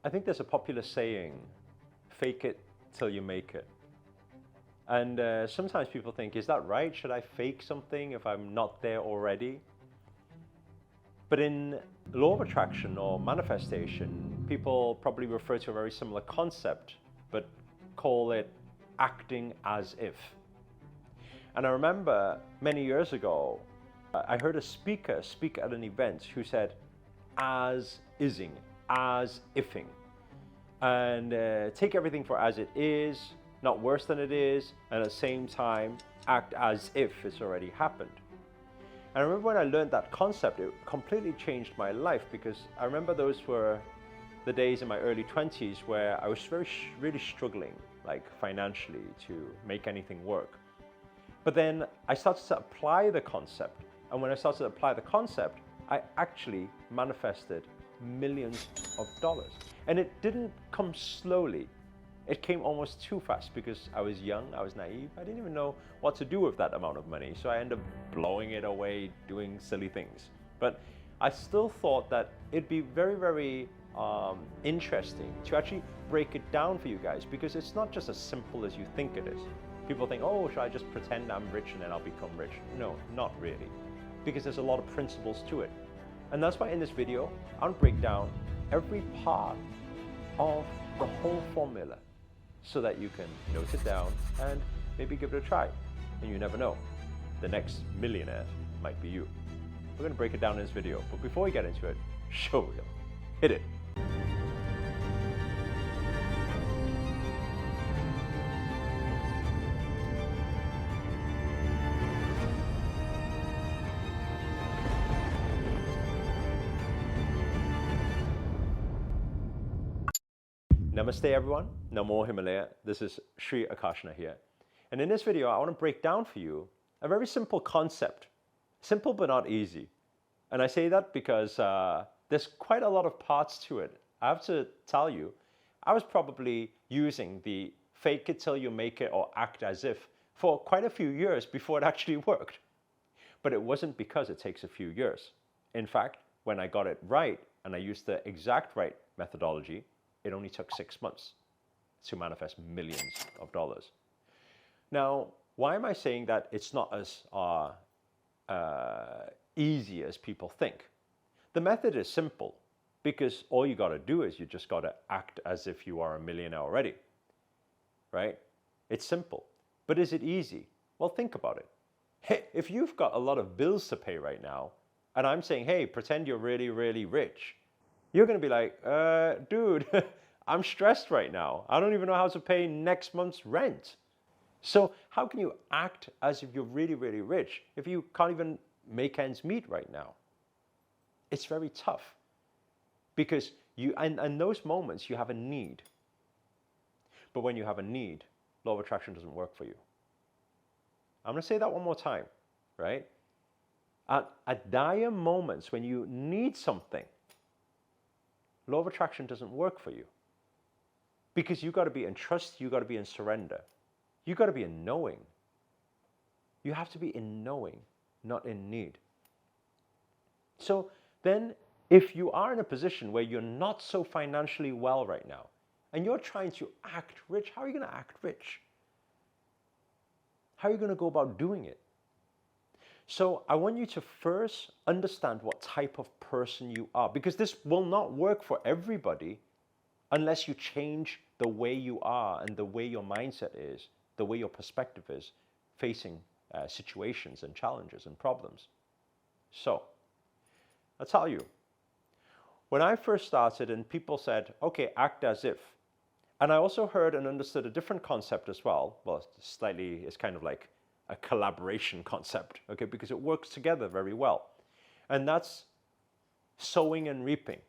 I think there's a popular saying, fake it till you make it. And sometimes people think, is that right? Should I fake something if I'm not there already? But in law of attraction or manifestation, people probably refer to a very similar concept, but call it acting as if. And I remember many years ago, I heard a speaker speak at an event who said, as ising, as ifing. And take everything for as it is, not worse than it is, and at the same time, act as if it's already happened. And I remember when I learned that concept, it completely changed my life, because I remember those were the days in my early 20s where I was really struggling, like financially, to make anything work. But then I started to apply the concept. And when I started to apply the concept, I actually manifested millions of dollars. And it didn't come slowly. It came almost too fast because I was young, I was naive. I didn't even know what to do with that amount of money. So I ended up blowing it away doing silly things. But I still thought that it'd be very interesting to actually break it down for you guys, because it's not just as simple as you think it is. People think, oh, should I just pretend I'm rich and then I'll become rich? No, not really, because there's a lot of principles to it. And that's why in this video, I'll break down every part of the whole formula so that you can note it down and maybe give it a try. And you never know, the next millionaire might be you. We're going to break it down in this video, but before we get into it, show reel. Hit it. Namaste everyone, Namo Himalaya. This is Sri Akarshana here. And in this video, I want to break down for you a very simple concept. Simple but not easy. And I say that because there's quite a lot of parts to it. I have to tell you, I was probably using the fake it till you make it or act as if for quite a few years before it actually worked. But it wasn't because it takes a few years. In fact, when I got it right and I used the exact right methodology, it only took 6 months to manifest millions of dollars. Now, why am I saying that it's not as easy as people think? The method is simple, because all you got to do is you just got to act as if you are a millionaire already, right? It's simple. But is it easy? Well, think about it. Hey, if you've got a lot of bills to pay right now, and I'm saying, hey, pretend you're really rich, you're going to be like, dude, I'm stressed right now. I don't even know how to pay next month's rent. So how can you act as if you're really rich if you can't even make ends meet right now? It's very tough, because in those moments you have a need. But when you have a need, law of attraction doesn't work for you. I'm going to say that one more time, right? At dire moments when you need something, law of attraction doesn't work for you, because you got to be in trust, you got to be in surrender, you got to be in knowing. You have to be in knowing, not in need. So then, if you are in a position where you're not so financially well right now, and you're trying to act rich, how are you going to act rich? How are you going to go about doing it? So I want you to first understand what type of person you are, because this will not work for everybody unless you change the way you are and the way your mindset is, the way your perspective is facing situations and challenges and problems. So I'll tell you, when I first started and people said, okay, act as if, and I also heard and understood a different concept as well. Well, slightly, it's kind of like a collaboration concept, okay, because it works together very well. And that's sowing and reaping.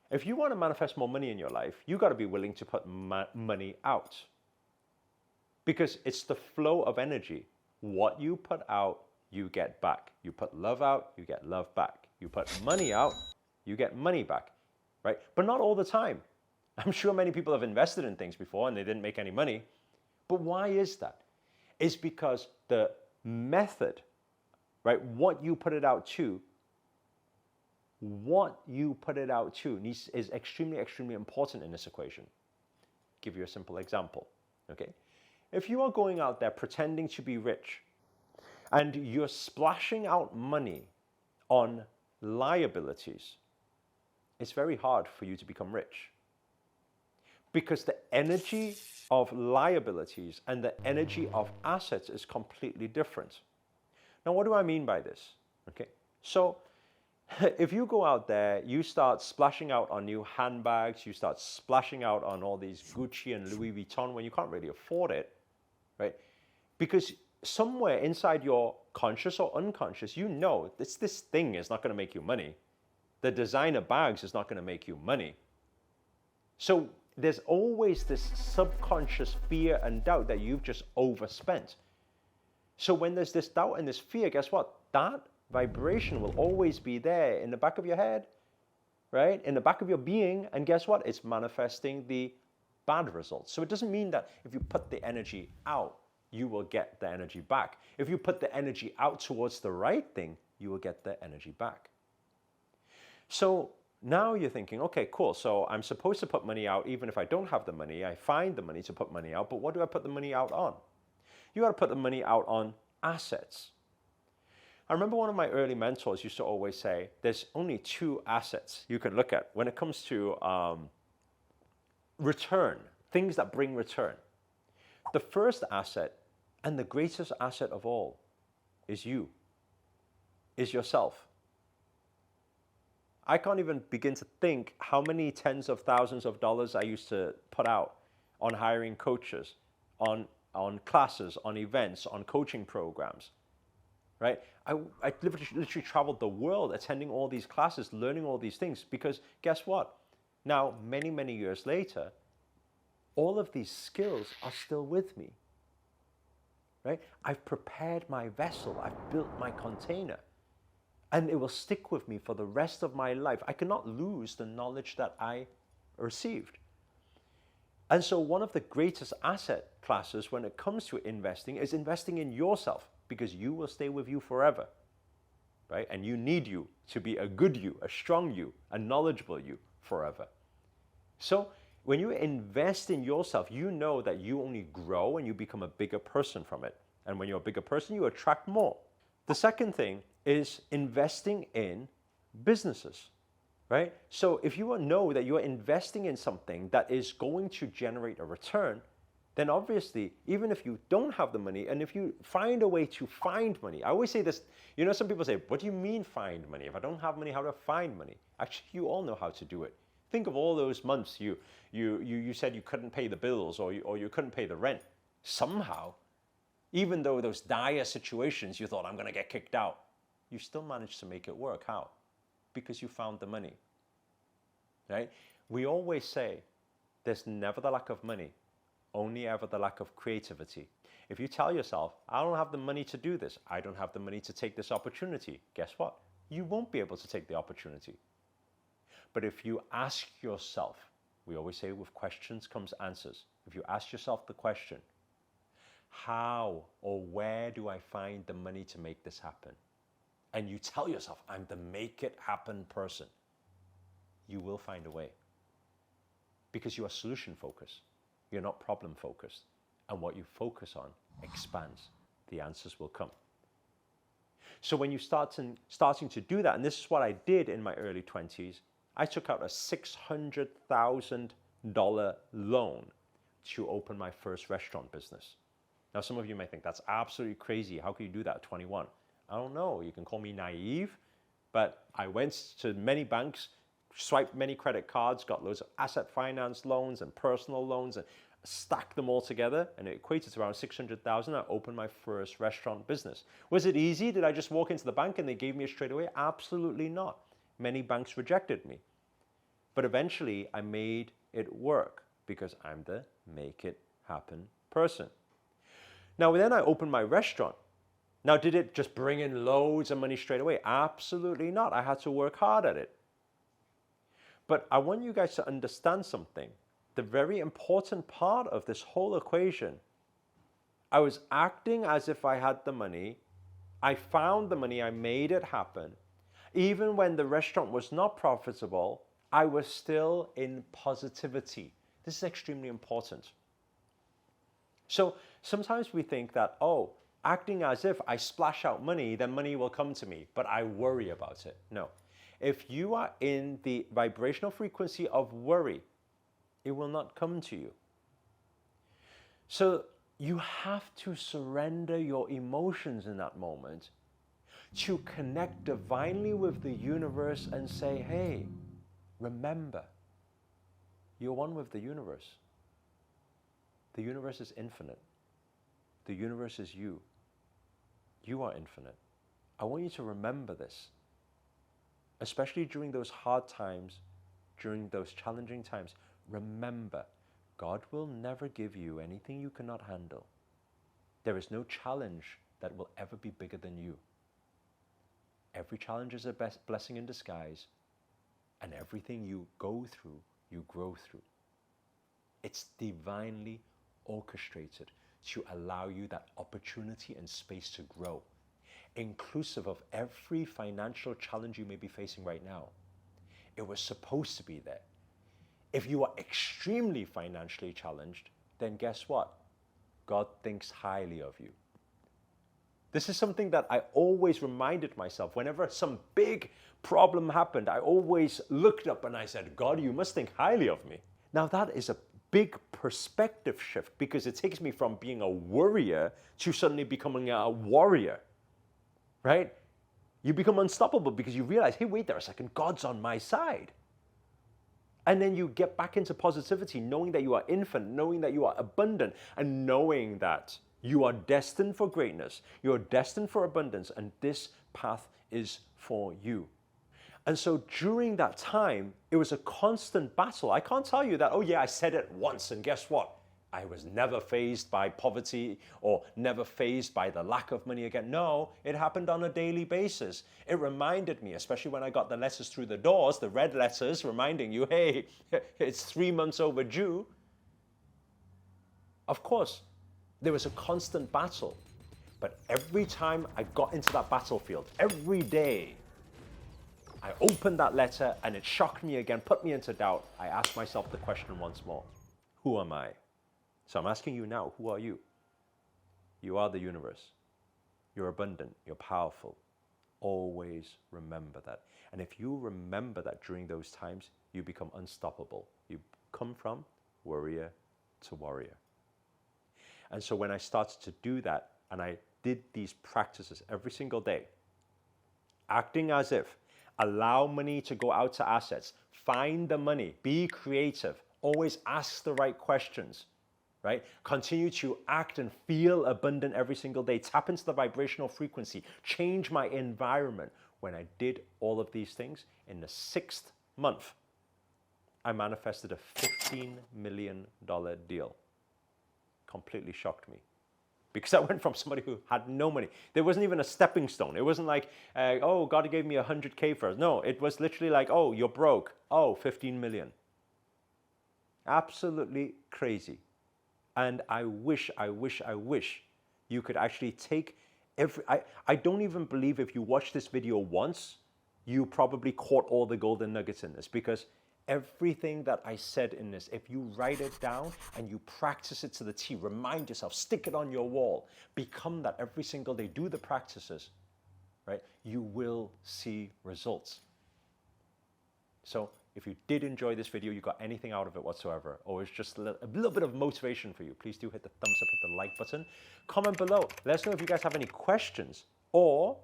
If you want to manifest more money in your life, you got to be willing to put money out, because it's the flow of energy. What you put out, you get back. You put love out, you get love back. You put money out, you get money back, right? But not all the time. I'm sure many people have invested in things before and they didn't make any money. But why is that? It's because the method, right, what you put it out to, what you put it out to is extremely, extremely important in this equation. Give you a simple example, okay? If you are going out there pretending to be rich and you're splashing out money on liabilities, it's very hard for you to become rich. Because the energy of liabilities and the energy of assets is completely different. Now, what do I mean by this? Okay, so if you go out there, you start splashing out on new handbags, you start splashing out on all these Gucci and Louis Vuitton when you can't really afford it, right? Because somewhere inside your conscious or unconscious, you know this thing is not going to make you money. The designer bags is not going to make you money. So there's always this subconscious fear and doubt that you've just overspent. So when there's this doubt and this fear, guess what? That vibration will always be there in the back of your head, right? In the back of your being. And guess what? It's manifesting the bad results. So it doesn't mean that if you put the energy out, you will get the energy back. If you put the energy out towards the right thing, you will get the energy back. So now you're thinking, okay, cool. So I'm supposed to put money out even if I don't have the money. I find the money to put money out, but what do I put the money out on? You got to put the money out on assets. I remember one of my early mentors used to always say, there's only two assets you can look at when it comes to return, things that bring return. The first asset and the greatest asset of all is you, is yourself. I can't even begin to think how many tens of thousands of dollars I used to put out on hiring coaches, on classes, on events, on coaching programs, right? I literally traveled the world attending all these classes, learning all these things, because guess what? Now, many, many years later, all of these skills are still with me, right? I've prepared my vessel, I've built my container, and it will stick with me for the rest of my life. I cannot lose the knowledge that I received. And so one of the greatest asset classes when it comes to investing is investing in yourself, because you will stay with you forever, right? And you need you to be a good you, a strong you, a knowledgeable you forever. So when you invest in yourself, you know that you only grow and you become a bigger person from it. And when you're a bigger person, you attract more. The second thing is investing in businesses, right? So if you know that you're investing in something that is going to generate a return, then obviously, even if you don't have the money, and if you find a way to find money, I always say this, you know, some people say, what do you mean find money? If I don't have money, how do I find money? Actually, you all know how to do it. Think of all those months you said you couldn't pay the bills or you couldn't pay the rent. Somehow, even though those dire situations, you thought, I'm going to get kicked out, you still managed to make it work. How? Because you found the money, right? We always say there's never the lack of money, only ever the lack of creativity. If you tell yourself, I don't have the money to do this, I don't have the money to take this opportunity, guess what? You won't be able to take the opportunity. But if you ask yourself, we always say with questions comes answers. If you ask yourself the question, how or where do I find the money to make this happen? And you tell yourself, I'm the make it happen person, you will find a way. Because you are solution focused. You're not problem focused. And what you focus on expands. The answers will come. So when you starting to do that, and this is what I did in my early 20s, I took out a $600,000 loan to open my first restaurant business. Now, some of you may think that's absolutely crazy. How could you do that at 21? I don't know. You can call me naive, but I went to many banks, swiped many credit cards, got loads of asset finance loans and personal loans, and stacked them all together, and it equated to around 600,000. I opened my first restaurant business. Was it easy? Did I just walk into the bank and they gave me it straight away? Absolutely not. Many banks rejected me. But eventually I made it work because I'm the make it happen person. Now then I opened my restaurant. Now did it just bring in loads of money straight away? Absolutely not. I had to work hard at it. But I want you guys to understand something. The very important part of this whole equation, I was acting as if I had the money. I found the money. I made it happen. Even when the restaurant was not profitable, I was still in positivity. This is extremely important. So sometimes we think that, oh, acting as if I splash out money, then money will come to me, but I worry about it. No. If you are in the vibrational frequency of worry, it will not come to you. So you have to surrender your emotions in that moment to connect divinely with the universe and say, hey, remember, you're one with the universe. The universe is infinite. The universe is you. You are infinite. I want you to remember this, especially during those hard times, during those challenging times. Remember, God will never give you anything you cannot handle. There is no challenge that will ever be bigger than you. Every challenge is a blessing in disguise, and everything you go through, you grow through. It's divinely orchestrated to allow you that opportunity and space to grow, inclusive of every financial challenge you may be facing right now. It was supposed to be there. If you are extremely financially challenged, then guess what? God thinks highly of you. This is something that I always reminded myself. Whenever some big problem happened, I always looked up and I said, God, you must think highly of me. Now that is a big perspective shift, because it takes me from being a worrier to suddenly becoming a warrior, right? You become unstoppable because you realize, hey, wait there a second, God's on my side. And then you get back into positivity, knowing that you are infinite, knowing that you are abundant, and knowing that you are destined for greatness, you are destined for abundance, and this path is for you. And so during that time, it was a constant battle. I can't tell you that, oh yeah, I said it once, and guess what? I was never fazed by poverty or never fazed by the lack of money again. No, it happened on a daily basis. It reminded me, especially when I got the letters through the doors, the red letters reminding you, hey, it's 3 months overdue. Of course, there was a constant battle. But every time I got into that battlefield, every day, I opened that letter and it shocked me again, put me into doubt. I asked myself the question once more, who am I? So I'm asking you now, who are you? You are the universe. You're abundant, you're powerful. Always remember that. And if you remember that during those times, you become unstoppable. You come from worrier to warrior. And so when I started to do that, and I did these practices every single day, acting as if, allow money to go out to assets, find the money, be creative, always ask the right questions, right? Continue to act and feel abundant every single day, tap into the vibrational frequency, change my environment. When I did all of these things, in the 6th month, I manifested a $15 million deal. Completely shocked me. Because I went from somebody who had no money. There wasn't even a stepping stone. It wasn't like, oh, God gave me 100K first. No, it was literally like, oh, you're broke. Oh, 15 million. Absolutely crazy. And I wish you could actually take I don't even believe if you watch this video once, you probably caught all the golden nuggets in this, because everything that I said in this, if you write it down and you practice it to the T, remind yourself, stick it on your wall, become that every single day, do the practices, right? You will see results. So if you did enjoy this video, you got anything out of it whatsoever, or it's just a little bit of motivation for you, please do hit the thumbs up, hit the like button. Comment below. Let us know if you guys have any questions, or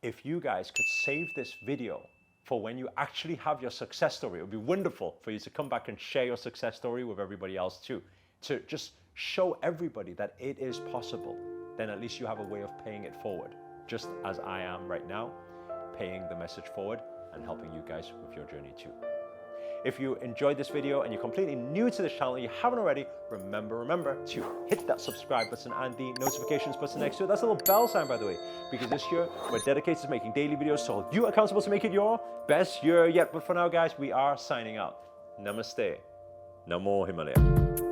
if you guys could save this video for when you actually have your success story. It would be wonderful for you to come back and share your success story with everybody else too, to just show everybody that it is possible. Then at least you have a way of paying it forward, just as I am right now, paying the message forward and helping you guys with your journey too. If you enjoyed this video and you're completely new to this channel, you haven't already, remember to hit that subscribe button and the notifications button next to it. That's a little bell sign, by the way, because this year we're dedicated to making daily videos to hold you accountable to make it your best year yet. But for now, guys, we are signing out. Namaste. Namo Himalaya.